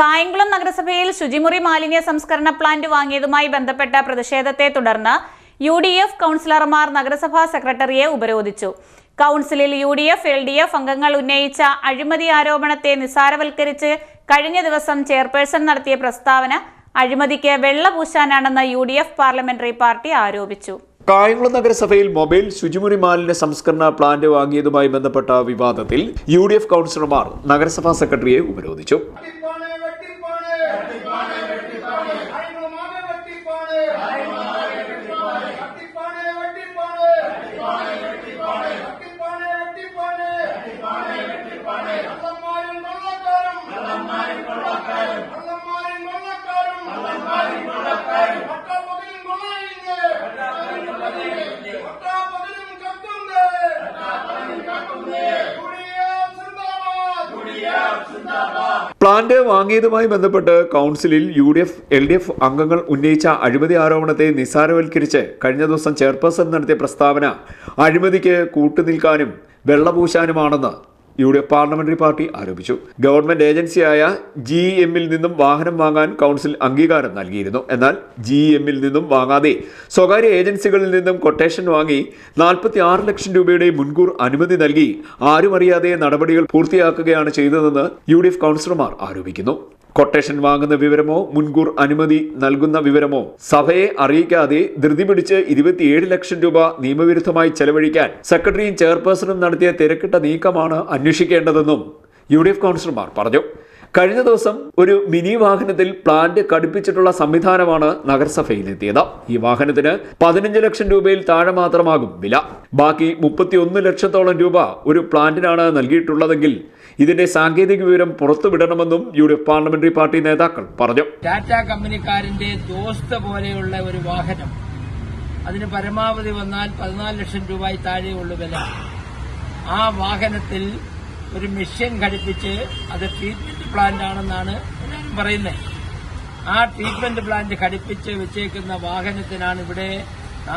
കായംകുളം നഗരസഭയിൽ ശുചിമുറി മാലിന്യ സംസ്കരണ പ്ലാന്റ് വാങ്ങിയതുമായി ബന്ധപ്പെട്ട പ്രതിഷേധത്തെ തുടർന്ന് UDF കൗൺസിലർമാർ നഗരസഭാ സെക്രട്ടറിയെ ഉപരോധിച്ചു. കൗൺസിലിൽ UDF, LDF അംഗങ്ങൾ ഉന്നയിച്ച അഴിമതി ആരോപണത്തെ നിസ്സാരവൽക്കരിച്ച് കഴിഞ്ഞ ദിവസം ചെയർപേഴ്സൺ നടത്തിയ പ്രസ്താവന അഴിമതിക്ക് വെള്ളപൂശാനാണെന്ന് UDF പാർലമെന്ററി പാർട്ടി ആരോപിച്ചു. കായംകുളം നഗരസഭയിൽ മൊബൈൽ ശുചിമുറി മാലിന്യ സംസ്കരണ പ്ലാന്റ് വാങ്ങിയതുമായി ബന്ധപ്പെട്ട വിവാദത്തിൽ UDF കൗൺസിലർമാർ നഗരസഭാ സെക്രട്ടറിയെ ഉപരോധിച്ചു. പ്ലാന്റ് വാങ്ങിയതുമായി ബന്ധപ്പെട്ട് കൗൺസിലിൽ UDF, LDF അംഗങ്ങൾ ഉന്നയിച്ച അഴിമതി ആരോപണത്തെ നിസ്സാരവൽക്കരിച്ച് കഴിഞ്ഞ ദിവസം ചെയർപേഴ്സൺ നടത്തിയ പ്രസ്താവന അഴിമതിക്ക് കൂട്ടുനിൽക്കാനും വെള്ളപൂശാനുമാണെന്ന് UDF പാർലമെന്ററി പാർട്ടി ആരോപിച്ചു. ഗവൺമെന്റ് ഏജൻസിയായ GEM നിന്നും വാഹനം വാങ്ങാൻ കൗൺസിൽ അംഗീകാരം നൽകിയിരുന്നു. എന്നാൽ GEM നിന്നും വാങ്ങാതെ സ്വകാര്യ ഏജൻസികളിൽ നിന്നും കൊട്ടേഷൻ വാങ്ങി 46 ലക്ഷം രൂപയുടെ മുൻകൂർ അനുമതി നൽകി ആരും അറിയാതെ നടപടികൾ പൂർത്തിയാക്കുകയാണ് ചെയ്തതെന്ന് UDF കൗൺസിലർമാർ ആരോപിക്കുന്നു. കൊട്ടേഷൻ വാങ്ങുന്ന വിവരമോ മുൻകൂർ അനുമതി നൽകുന്ന വിവരമോ സഭയെ അറിയിക്കാതെ ധൃതി പിടിച്ച് 27 ലക്ഷം രൂപ നിയമവിരുദ്ധമായി ചെലവഴിക്കാൻ സെക്രട്ടറിയും ചെയർപേഴ്സണും നടത്തിയ തിരക്കിട്ട നീക്കമാണ് അന്വേഷിക്കേണ്ടതെന്നും UDF കൗൺസിലർമാർ പറഞ്ഞു. കഴിഞ്ഞ ദിവസം ഒരു മിനി വാഹനത്തിൽ പ്ലാന്റ് ഘടിപ്പിച്ചിട്ടുള്ള സംവിധാനമാണ് നഗരസഭയിലെത്തിയത്. ഈ വാഹനത്തിന് 15 ലക്ഷം രൂപയിൽ താഴെ മാത്രമാകും വില. ബാക്കി 31 ലക്ഷത്തോളം രൂപ ഒരു പ്ലാന്റിനാണ് നൽകിയിട്ടുള്ളതെങ്കിൽ ഇതിന്റെ സാങ്കേതിക വിവരം പുറത്തുവിടണമെന്നും UDF പാർലമെന്ററി പാർട്ടി നേതാക്കൾ പറഞ്ഞു. ടാറ്റ കമ്പനിക്കാരന്റെ ദോസ്ത് പോലെയുള്ള ഒരു വാഹനം, അതിന് പരമാവധി വന്നാൽ 14 ലക്ഷം രൂപയിൽ താഴെയുള്ള വില. ആ വാഹനത്തിൽ ഒരു മെഷീൻ ഘടിപ്പിച്ച് അത് ട്രീറ്റ്മെന്റ് പ്ലാന്റ് ആണെന്നാണ് എല്ലാവരും പറയുന്നത്. ആ ട്രീറ്റ്മെന്റ് പ്ലാന്റ് ഘടിപ്പിച്ച് വെച്ചേക്കുന്ന വാഹനത്തിനാണ് ഇവിടെ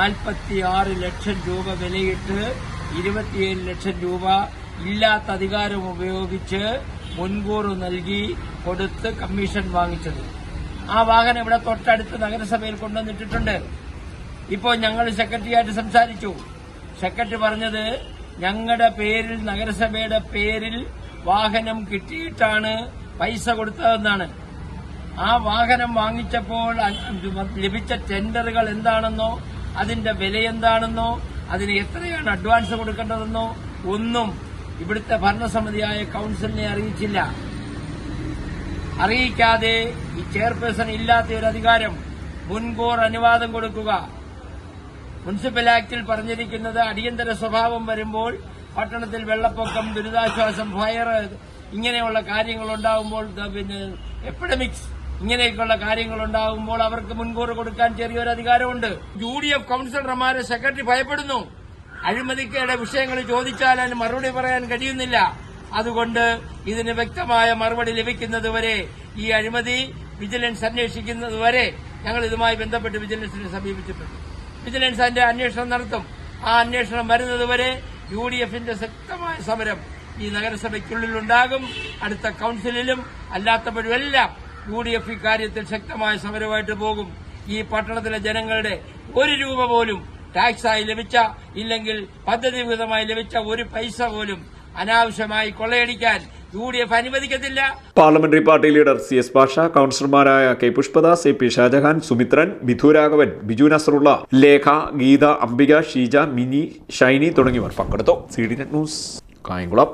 46 ലക്ഷം രൂപ വിലയിട്ട് 27 ലക്ഷം രൂപ ഇല്ലാത്ത അധികാരം ഉപയോഗിച്ച് മുൻകൂർ നൽകി കൊടുത്ത് കമ്മീഷൻ വാങ്ങിച്ചത്. ആ വാഹനം ഇവിടെ തൊട്ടടുത്ത് നഗരസഭയിൽ കൊണ്ടുവന്നിട്ടിട്ടുണ്ട്. ഇപ്പോൾ ഞങ്ങൾ സെക്രട്ടറിയായിട്ട് സംസാരിച്ചു. സെക്രട്ടറി പറഞ്ഞത് ഞങ്ങളുടെ പേരിൽ, നഗരസഭയുടെ പേരിൽ വാഹനം കിട്ടിയിട്ടാണ് പൈസ കൊടുത്തതെന്നാണ്. ആ വാഹനം വാങ്ങിച്ചപ്പോൾ ലഭിച്ച ടെൻഡറുകൾ എന്താണെന്നോ അതിന്റെ വില എന്താണെന്നോ അതിന് എത്രയാണ് അഡ്വാൻസ് കൊടുക്കേണ്ടതെന്നോ ഒന്നും ഇവിടുത്തെ ഭരണസമിതിയായ കൌൺസിലിനെ അറിയിച്ചില്ല. അറിയിക്കാതെ ഈ ചെയർപേഴ്സൺ ഇല്ലാത്ത ഒരു അധികാരം മുൻകൂർ അനുവാദം കൊടുക്കുക. മുനിസിപ്പൽ ആക്ടിൽ പറഞ്ഞിരിക്കുന്നത് അടിയന്തര സ്വഭാവം വരുമ്പോൾ പട്ടണത്തിൽ വെള്ളപ്പൊക്കം, ദുരിതാശ്വാസം, ഫയർ ഇങ്ങനെയുള്ള കാര്യങ്ങൾ ഉണ്ടാകുമ്പോൾ, പിന്നെ എപ്പിഡമിക്സ് ഇങ്ങനെയൊക്കെയുള്ള കാര്യങ്ങൾ ഉണ്ടാകുമ്പോൾ അവർക്ക് മുൻകൂർ കൊടുക്കാൻ ചെറിയൊരു അധികാരമുണ്ട്. UDF കൌൺസിലർമാരെ സെക്രട്ടറി ഭയപ്പെടുന്നു. അഴിമതിക്കയുടെ വിഷയങ്ങൾ ചോദിച്ചാൽ അതിന് മറുപടി പറയാൻ കഴിയുന്നില്ല. അതുകൊണ്ട് ഇതിന് വ്യക്തമായ മറുപടി ലഭിക്കുന്നതുവരെ, ഈ അഴിമതി വിജിലൻസ് അന്വേഷിക്കുന്നതുവരെ ഞങ്ങൾ ഇതുമായി ബന്ധപ്പെട്ട് വിജിലൻസിനെ സമീപിച്ചിട്ടുണ്ട്. വിജിലൻസ് അതിന്റെ അന്വേഷണം നടത്തും. ആ അന്വേഷണം വരുന്നതുവരെ UDFന്റെ ശക്തമായ സമരം ഈ നഗരസഭയ്ക്കുള്ളിലുണ്ടാകും. അടുത്ത കൌൺസിലിലും അല്ലാത്തപ്പോഴുമെല്ലാം UDF ഇക്കാര്യത്തിൽ ശക്തമായ സമരമായിട്ട് പോകും. ഈ പട്ടണത്തിലെ ജനങ്ങളുടെ 1 രൂപ പോലും ടാക്സായി ലഭിച്ച, ഇല്ലെങ്കിൽ പദ്ധതി വിഹിതമായി ലഭിച്ച 1 പൈസ പോലും അനാവശ്യമായി കൊള്ളയടിക്കാൻ UDF അനുവദിക്കത്തില്ല. Parliamentary party leader CS Basha, കൌൺസിലർമാരായ K പുഷ്പദാസ്, AP ഷാജഹാൻ, സുമിത്രൻ, ബിധു രാഘവൻ, ബിജു നസറുള്ള, ലേഖ, ഗീത, അംബിക, ഷീജ, മിനി, ഷൈനി തുടങ്ങിയവർ പങ്കെടുത്തു. CDNet news, Kayamkulam.